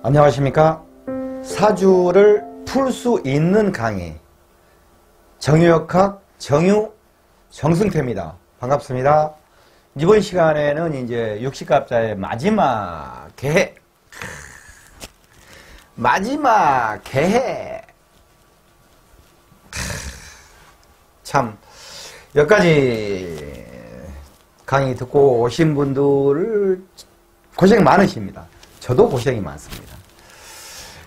안녕하십니까? 사주를 풀 수 있는 강의 정유역학 정승태입니다. 반갑습니다. 이번 시간에는 이제 육식갑자의 마지막 개해 참 여기까지 강의 듣고 오신 분들 고생 많으십니다. 저도 고생이 많습니다.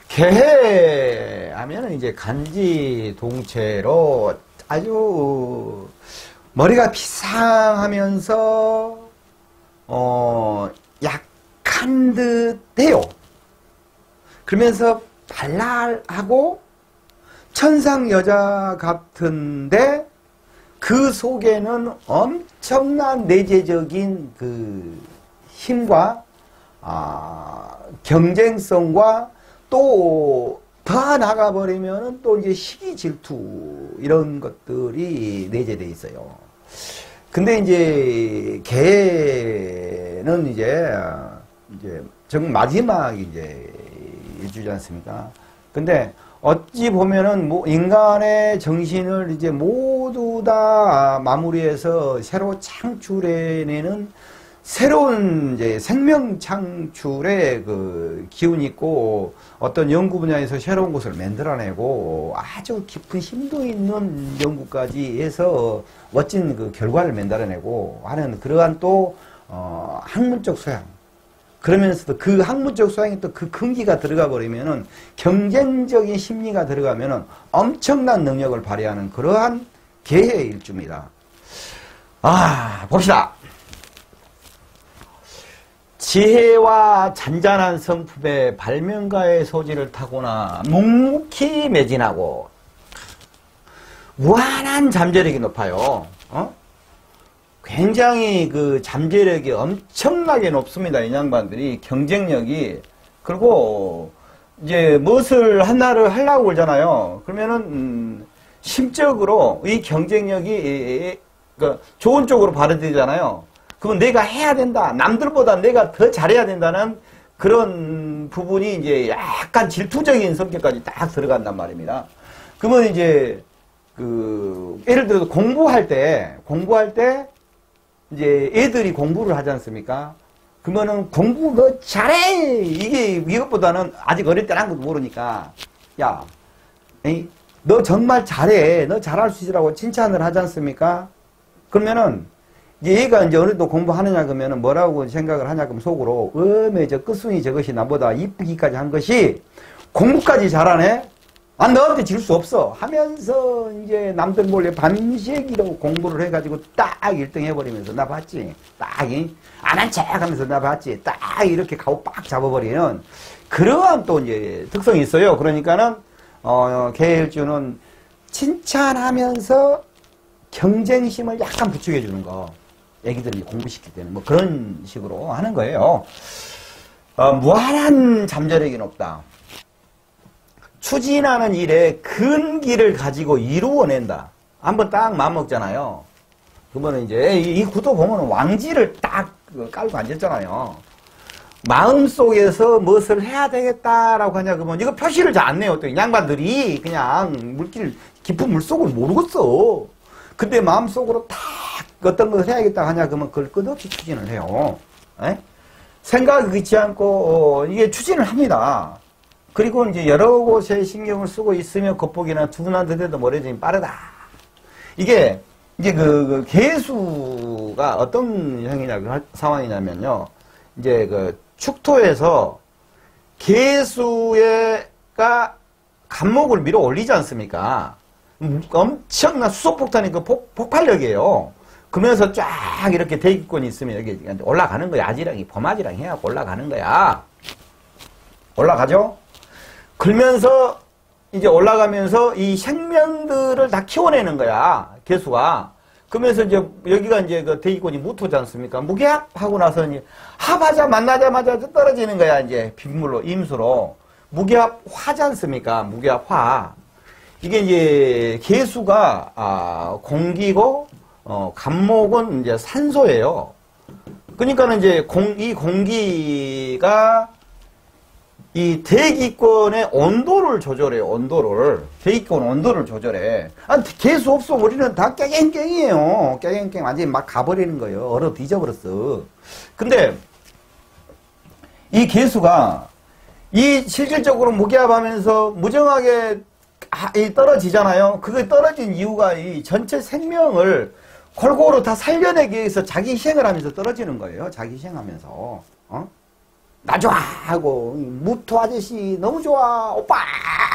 개해 하면은 이제 간지동체로 아주 머리가 비상하면서 약한 듯해요. 그러면서 발랄하고 천상 여자 같은데 그 속에는 엄청난 내재적인 그 힘과 경쟁성과 또 더 나가버리면은 또 이제 시기 질투 이런 것들이 내재되어 있어요. 근데 이제 개는 이제 정 마지막 이제 일주지 않습니까? 근데 어찌 보면은 뭐 인간의 정신을 이제 모두 다 마무리해서 새로 창출해내는 새로운 이제 생명 창출의 그 기운이 있고 어떤 연구 분야에서 새로운 것을 만들어내고 아주 깊은 심도 있는 연구까지 해서 멋진 그 결과를 만들어내고 하는 그러한 또 학문적 소양. 그러면서도 그 학문적 소양이 또 그 근기가 들어가 버리면은 경쟁적인 심리가 들어가면은 엄청난 능력을 발휘하는 그러한 개해의 일주입니다. 봅시다. 지혜와 잔잔한 성품에 발명가의 소질을 타고나 묵묵히 매진하고 무한한 잠재력이 높아요. 굉장히 그 잠재력이 엄청나게 높습니다. 이 양반들이 경쟁력이. 그리고 이제 무엇을 하나를 하려고 그러잖아요. 그러면은 심적으로 이 경쟁력이 좋은 쪽으로 발휘되잖아요. 그건 내가 해야 된다. 남들보다 내가 더 잘해야 된다는 그런 부분이 이제 약간 질투적인 성격까지 딱 들어간단 말입니다. 그러면 이제 예를 들어서 공부할 때 이제 애들이 공부를 하지 않습니까? 그러면은 공부 너 잘해! 이것보다는 아직 어릴 때는 아무것도 모르니까 야, 너 정말 잘해. 너 잘할 수 있으라고 칭찬을 하지 않습니까? 그러면은 얘가 이제 어느 정도 공부하느냐 그러면은 뭐라고 생각을 하냐 그러면 속으로 저 끝순이 저것이 나보다 이쁘기까지 한 것이 공부까지 잘하네? 너한테 질 수 없어 하면서 이제 남들 몰래 밤새기로 공부를 해가지고 딱 1등 해버리면서 나 봤지? 딱 안 한 척 하면서 나 봤지? 딱 이렇게 가고 빡 잡아버리는 그러한 또 이제 특성이 있어요. 그러니까는 개일주는 칭찬하면서 경쟁심을 약간 부추겨주는 거. 애기들이 공부시킬 때는 뭐 그런 식으로 하는 거예요. 무한한 잠재력이 높다. 추진하는 일에 근기를 가지고 이루어낸다. 한번 딱 마음먹잖아요. 그러면 이제 이 구도 보면 왕지를 딱 깔고 앉았잖아요. 마음속에서 무엇을 해야 되겠다라고 하냐 그러면 이거 표시를 잘 안 내요. 또 양반들이 그냥 깊은 물속을 모르겠어. 근데 마음속으로 딱 어떤 것을 해야겠다 하냐 그러면 그걸 끝없이 추진을 해요. 생각이 그치 않고 이게 추진을 합니다. 그리고 이제 여러 곳에 신경을 쓰고 있으면 겉보기는 둔한데도 머리짐이 빠르다. 이게 이제 그 개수가 어떤 상황이냐면요. 이제 축토에서 개수가 간목을 밀어 올리지 않습니까? 엄청난 수소폭탄이 폭발력이에요. 그러면서 쫙 이렇게 대기권이 있으면 여기 올라가는 거야. 아지랑이 범아지랑 해갖고 올라가는 거야. 올라가죠? 그러면서 이제 올라가면서 이 생명들을 다 키워내는 거야. 개수가. 그러면서 이제 여기가 이제 그 대기권이 무토지 않습니까? 무게합하고 나서 이제 합하자 만나자마자 떨어지는 거야. 이제 빗물로 임수로. 무게합 화지 않습니까? 무게합 화. 이게 이제 개수가 공기고 간목은 이제 산소예요. 그러니까는 이제 이 공기가 이 대기권의 온도를 조절해요. 온도를. 대기권 온도를 조절해. 아, 개수 없어. 우리는 다 깨갱깽이에요. 깨갱깽 완전히 막 가버리는 거예요. 얼어 뒤져버렸어. 근데 이 개수가 이 실질적으로 무기압하면서 무정하게 떨어지잖아요. 그게 떨어진 이유가 이 전체 생명을 골고루 다 살려내기 위해서 자기 희생을 하면서 떨어지는 거예요. 자기 희생하면서. 나 좋아! 하고, 무토 아저씨 너무 좋아! 오빠!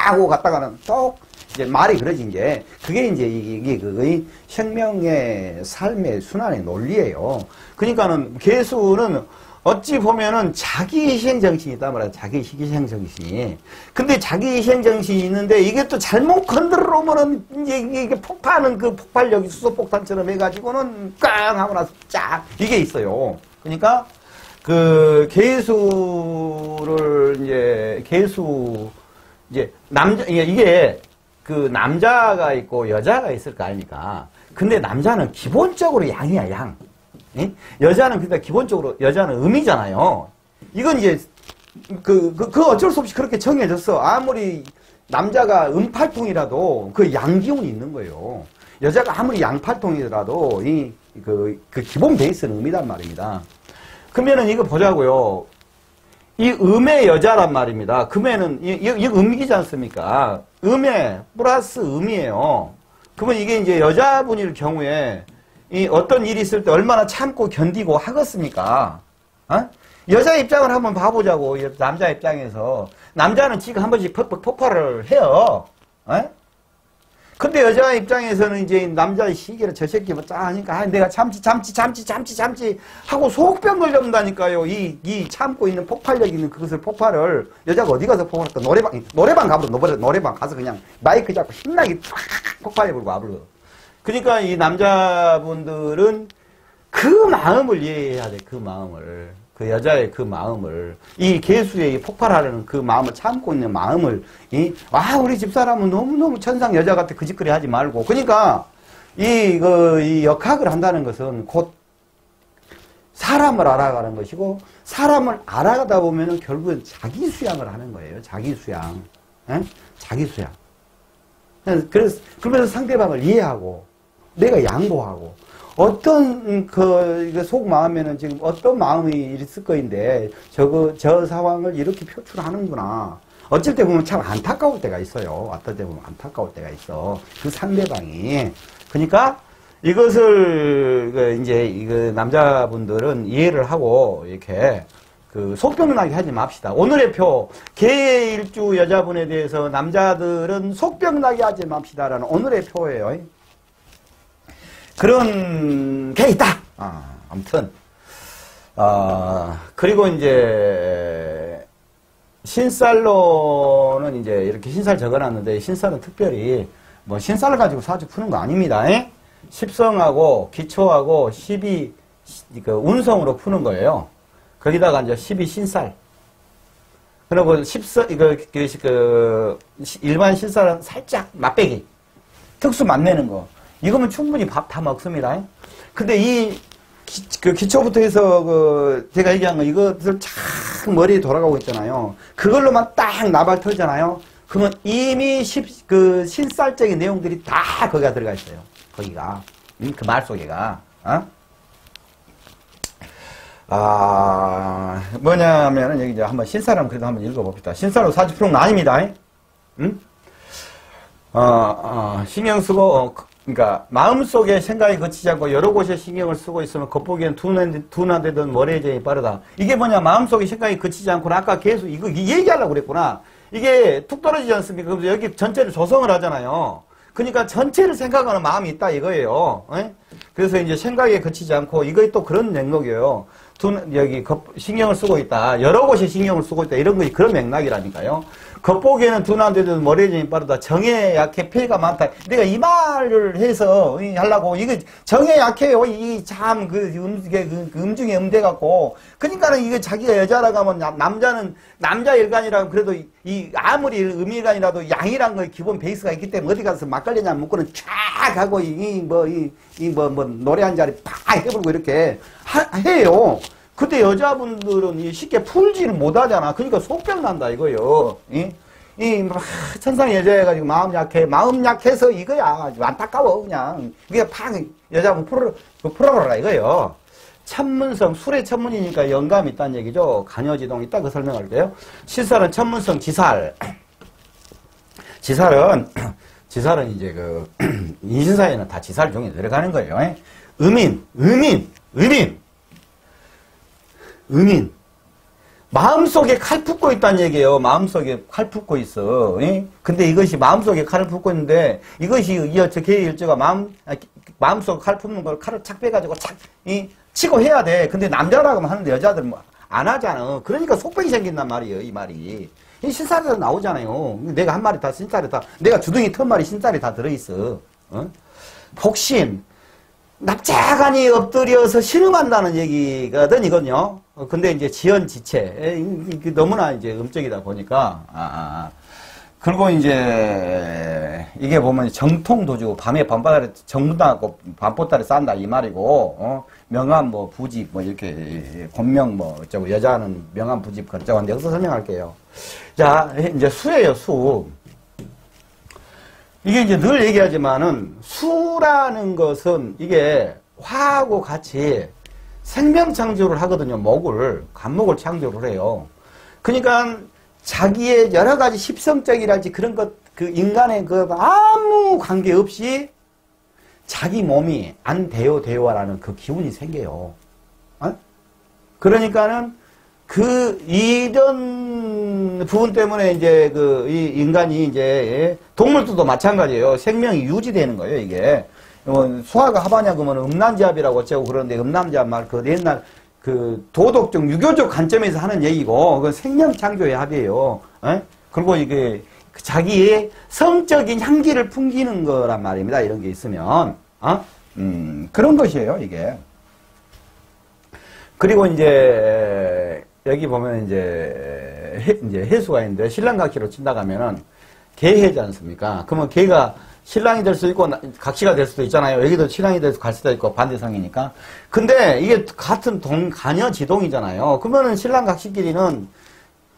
하고 갔다가는 또, 이제 말이 그러진 게, 그게 이제 이게 그의 생명의 삶의 순환의 논리예요. 그러니까는 개수는 어찌 보면은 자기 희생 정신이 있단 말이야. 자기 희생 정신이. 근데 자기 희생 정신이 있는데 이게 또 잘못 건드려 놓으면은 이게 폭파하는 그 폭발력이 수소폭탄처럼 해가지고는 꽝 하고 나서 쫙 이게 있어요. 그러니까 그 개수를 이제 남자 이게 그 남자가 있고 여자가 있을 거 아닙니까? 근데 남자는 기본적으로 양이야, 양. 여자는 그러니까 기본적으로 여자는 음이잖아요. 이건 이제 그 어쩔 수 없이 그렇게 정해졌어. 아무리 남자가 음팔통이라도 그 양기운이 있는 거예요. 여자가 아무리 양팔통이라도 그 기본 베이스는 음이란 말입니다. 그러면은 이거 보자고요. 이 음의 여자란 말입니다. 그러면은 이 음이지 않습니까? 음에 플러스 음이에요. 그러면 이게 이제 여자분일 경우에 이 어떤 일이 있을 때 얼마나 참고 견디고 하겠습니까? 여자 입장을 한번 봐보자고. 남자 입장에서. 남자는 지금 한 번씩 퍽퍽 폭발을 해요. 근데 여자 입장에서는 이제 남자의 시기를 저 새끼 뭐 짜하니까 내가 참지 하고 속병 걸린다니까요. 이 참고 있는 폭발력 있는 그것을 폭발을 여자가 어디 가서 폭발할까? 노래방 가버려. 노래방 가서 그냥 마이크 잡고 신나게 쫙 폭발해버리고 와버려. 그러니까 이 남자분들은 그 마음을 이해해야 돼. 그 마음을. 그 여자의 그 마음을. 이 개수의 폭발하려는 그 마음을 참고 있는 마음을. 우리 집사람은 너무너무 천상 여자 같아. 그 짓거리 하지 말고. 그러니까 이 역학을 한다는 것은 곧 사람을 알아가는 것이고, 사람을 알아가다 보면은 결국은 자기 수양을 하는 거예요. 자기 수양. 자기 수양. 그러면서 상대방을 이해하고, 내가 양보하고, 어떤 속 마음에는 지금 어떤 마음이 있을 거인데 저 상황을 이렇게 표출하는구나. 어쩔 때 보면 참 안타까울 때가 있어요. 어떨 때 보면 안타까울 때가 있어. 그 상대방이. 그러니까 이것을 이제 남자분들은 이해를 하고 이렇게 속병나게 하지 맙시다. 오늘의 표 개일주 여자분에 대해서 남자들은 속병나게 하지 맙시다라는 오늘의 표예요. 그런 게 있다. 아무튼 그리고 이제 신살로는 이제 이렇게 신살 적어놨는데, 신살은 특별히 뭐 신살을 가지고 사주 푸는 거 아닙니다. 십성하고 기초하고 12 운성으로 푸는 거예요. 거기다가 이제 12 신살. 그리고 일반 신살은 살짝 맛배기, 특수 맛내는 거. 이거면 충분히 밥 다 먹습니다. 근데 기초부터 해서 제가 얘기한 거, 이것을 착 머리에 돌아가고 있잖아요. 그걸로만 딱 나발 털잖아요. 그러면 이미 신살적인 내용들이 다 거기가 들어가 있어요. 거기가. 그 말 속에가. 뭐냐면은 여기 이제 한번 신살은 그래도 한번 읽어봅시다. 신살로 사주 푸는 거 아닙니다. 신경 쓰고, 그러니까 마음속에 생각이 거치지 않고 여러 곳에 신경을 쓰고 있으면 겉보기엔 둔화되던 머리제이 빠르다. 이게 뭐냐, 마음속에 생각이 거치지 않고, 아까 계속 이거 얘기하려고 그랬구나. 이게 툭 떨어지지 않습니까? 그래서 여기 전체를 조성을 하잖아요. 그러니까 전체를 생각하는 마음이 있다 이거예요. 그래서 이제 생각에 거치지 않고, 이거 또 그런 맥락이에요. 여기 신경을 쓰고 있다. 여러 곳에 신경을 쓰고 있다. 이런 것이 그런 맥락이라니까요. 겉보기에는 둔화되던 머리짐이 빠르다. 정에 약해 폐가 많다. 내가 이 말을 해서 하려고, 이거 정에 약해요. 이 참 음중에 음대 갖고. 그러니까는 이거 자기가 여자라고 하면 남자는 남자 일간이라고 그래도 아무리 음일간이라도 양이란 거 기본 베이스가 있기 때문에 어디 가서 막걸리냐 먹고는 쫙 하고 노래 한 자리 팍 해버리고 이렇게 해요. 그때 여자분들은 쉽게 풀지는 못하잖아. 그러니까 속병 난다 이거요. 막 천상 여자해가지고 마음 약해서 이거야. 안타까워 그냥. 이게 팍 여자분 풀어라 이거요. 천문성, 술의 천문이니까 영감이 있다는 얘기죠. 간여지동 이따 그 설명할게요. 실살은 천문성 지살. 지살은 이제 그 인신사에는 다 지살 중에 들어가는 거예요. 음인. 마음속에 칼 풋고 있다는 얘기예요. 마음속에 칼 풋고 있어. 근데 이것이 마음속에 칼을 풋고 있는데 이것이 개의 일조가 마음속에 칼 풋는 걸 칼을 착 빼가지고 착 치고 해야 돼. 근데 남자라고 하는데 여자들은 뭐 안 하잖아. 그러니까 속병이 생긴단 말이에요. 이 말이. 이 신살이 나오잖아요. 내가 한 마리 다 신살이 다 내가 주둥이 턴 마리 신살이 다 들어있어. 복심. 납작하니 엎드려서 신음한다는 얘기거든, 이건요. 근데 이제 지연지체. 너무나 이제 음적이다 보니까, 그리고 이제, 이게 보면 정통도주, 밤에 밤바다에 정문당하고 밤보따리 싼다, 이 말이고, 명함 뭐 부집, 뭐 이렇게, 권명 뭐, 어쩌고, 여자는 명함 부집, 그렇죠. 근데 여기서 설명할게요. 자, 이제 수예요, 수. 이게 이제 늘 얘기하지만은 수라는 것은 이게 화하고 같이 생명 창조를 하거든요. 간목을 창조를 해요. 그러니까 자기의 여러 가지 십성적이랄지 그런 것, 그 인간의 그 아무 관계 없이 자기 몸이 안 되어라는 그 기운이 생겨요. 그러니까는 이런 부분 때문에 이제 이 인간이 이제 동물들도 마찬가지예요. 생명이 유지되는 거예요, 이게. 소화가 하바냐 그러면 음란지압이라고 어쩌고 그러는데 음란지압 말 그 옛날 그 도덕적 유교적 관점에서 하는 얘기고 그건 생명 창조의 합이에요. 그리고 이게 자기의 성적인 향기를 풍기는 거란 말입니다. 이런 게 있으면 그런 것이에요, 이게. 그리고 이제 여기 보면 이제 해수가 있는데 신랑 각시로 친다 가면은 개해지 않습니까? 그러면 개가 신랑이 될 수 있고 각시가 될 수도 있잖아요. 여기도 신랑이 돼서 갈 수도 있고 반대상이니까. 근데 이게 같은 간여지동이잖아요. 그러면은 신랑 각시끼리는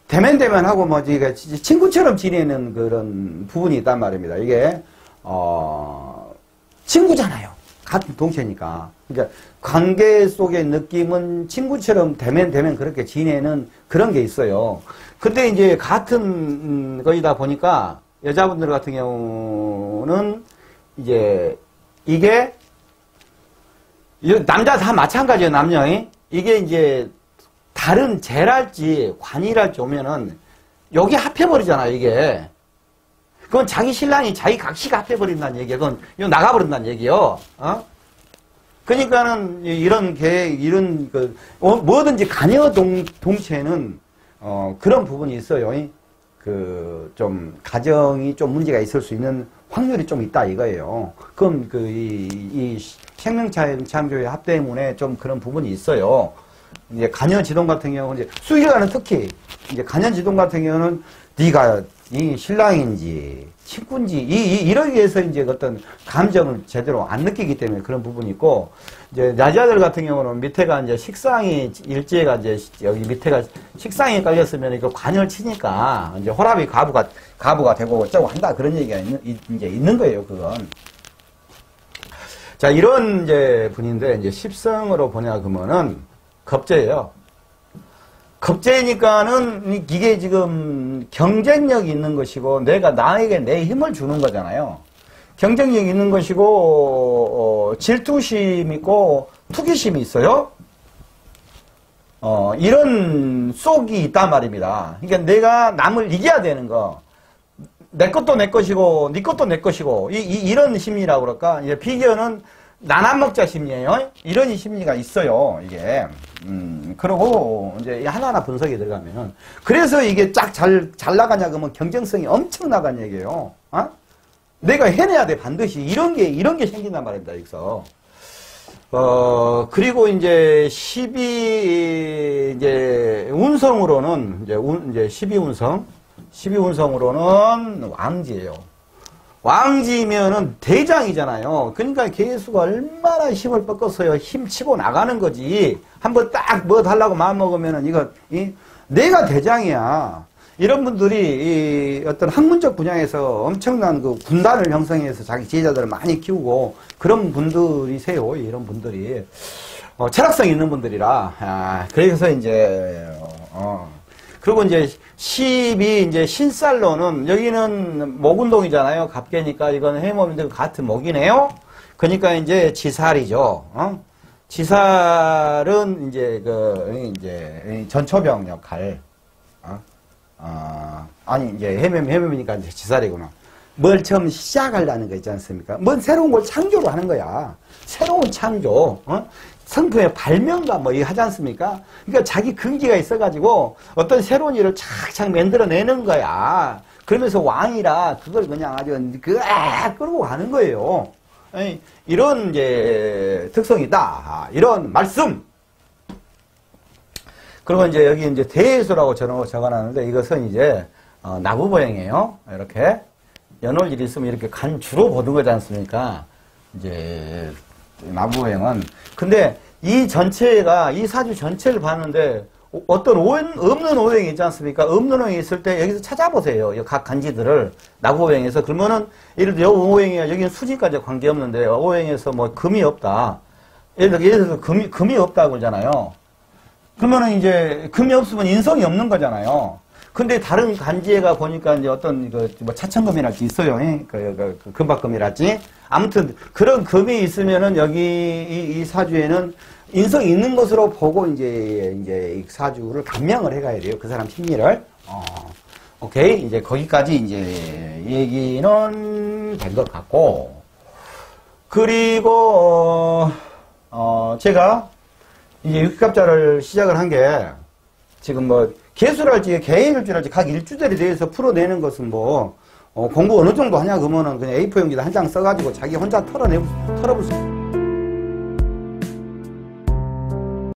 대면하고 뭐 이게 친구처럼 지내는 그런 부분이 있단 말입니다. 이게 친구잖아요. 같은 동체니까. 그러니까 관계 속의 느낌은 친구처럼 대면 그렇게 지내는 그런 게 있어요. 근데 이제 같은 거이다 보니까 여자분들 같은 경우는 이제 이게 남자 다 마찬가지예요. 남녀이. 이게 이제 다른 재랄지 관이랄지 오면은 여기 합해버리잖아요. 이게. 그건 자기 신랑이 자기 각시가 합해버린다는 얘기예요. 그건 나가버린다는 얘기요. 그러니까는 이런 뭐든지 간여 동체는 그런 부분이 있어요. 좀 가정이 좀 문제가 있을 수 있는 확률이 좀 있다 이거예요. 그럼 이 생명창조의 합 때문에 좀 그런 부분이 있어요. 이제 간여지동 같은 경우는 이제 수일가는 특히 이제 간여지동 같은 경우는 네가 이 신랑인지 친구인지 이러기 위해서 이제 어떤 감정을 제대로 안 느끼기 때문에 그런 부분이 있고 이제 여자들 같은 경우는 밑에가 이제 식상이 일지가 이제 여기 밑에가 식상이 깔렸으면 이거 관여를 치니까 이제 호랍이 가부가 되고 어쩌고 한다 그런 얘기가 이제 있는 거예요. 그건. 자 이런 이제 분인데 이제 십성으로 보냐 그러면은 겁재예요. 겁재니까는 이게 지금 경쟁력이 있는 것이고 나에게 내 힘을 주는 거잖아요. 경쟁력이 있는 것이고 질투심 있고 투기심이 있어요. 이런 속이 있단 말입니다. 그러니까 내가 남을 이겨야 되는 거. 내 것도 내 것이고 네 것도 내 것이고 이런 심리라고 그럴까? 이제 비교는 나눠 먹자 심리예요. 이런 심리가 있어요. 이게. 그러고 이제 하나하나 분석이 들어가면은 그래서 이게 쫙 잘 나가냐 그러면 경쟁성이 엄청 나간 얘기예요. 내가 해내야 돼 반드시 이런 게 생긴단 말입니다. 여기서. 그리고 이제 12 운성으로는 이제 12운성으로는 왕지예요. 왕지면은 대장이잖아요. 그러니까 개수가 얼마나 힘을 뻗었어요. 힘치고 나가는 거지. 한번 딱 뭐 달라고 마음먹으면은 이거, 내가 대장이야. 이런 분들이 어떤 학문적 분야에서 엄청난 그 군단을 형성해서 자기 지휘자들을 많이 키우고 그런 분들이세요. 이런 분들이. 철학성 있는 분들이라. 그래서 이제, 그리고 이제 10이 이제 신살로는 여기는 목운동이잖아요. 갑개니까 이건 해모인데 같은 목이네요. 그러니까 이제 지살이죠. 지살은 이제 이제 전초병 역할. 아니 이제 해묘이니까 이제 지살이구나. 뭘 처음 시작하려는 거 있지 않습니까? 뭔 새로운 걸 창조로 하는 거야. 새로운 창조. 성품의 발명가 뭐 이거 하지 않습니까? 그러니까 자기 근기가 있어가지고 어떤 새로운 일을 착착 만들어내는 거야. 그러면서 왕이라 그걸 그냥 아주 끌고 가는 거예요. 이런 이제 특성이다. 이런 말씀. 그리고 이제 여기 이제 대수라고 적어놨는데 이것은 이제 나부보행이에요. 이렇게 연월일 있으면 이렇게 간 주로 보는 거지 않습니까? 이제 나부보행은 근데 이 전체가 이 사주 전체를 봤는데 어떤 없는 오행이 있지 않습니까? 없는 오행이 있을 때 여기서 찾아보세요. 각 간지들을 나부오행에서 그러면은 예를 들어 오행이 여기는 수지까지 관계없는데 오행에서 뭐 금이 없다. 예를 들어서 금이 없다고 그러잖아요. 그러면은 이제 금이 없으면 인성이 없는 거잖아요. 근데 다른 간지가 보니까 이제 어떤 뭐 차천금이랄지 있어요. 그 금박금이랄지. 아무튼 그런 금이 있으면은 여기 이 사주에는 인성이 있는 것으로 보고 이제 이 사주를 감명을 해가야 돼요. 그 사람 심리를. 오케이. 이제 거기까지 이제 얘기는 된 것 같고. 그리고 제가 이제 육갑자를 시작을 한 게 지금 뭐 개수랄지 개인일주랄지 각 일주들에 대해서 풀어내는 것은 뭐 공부 어느 정도 하냐 그러면은 그냥 A4 용지다 한 장 써가지고 자기 혼자 털어볼 수 있어요.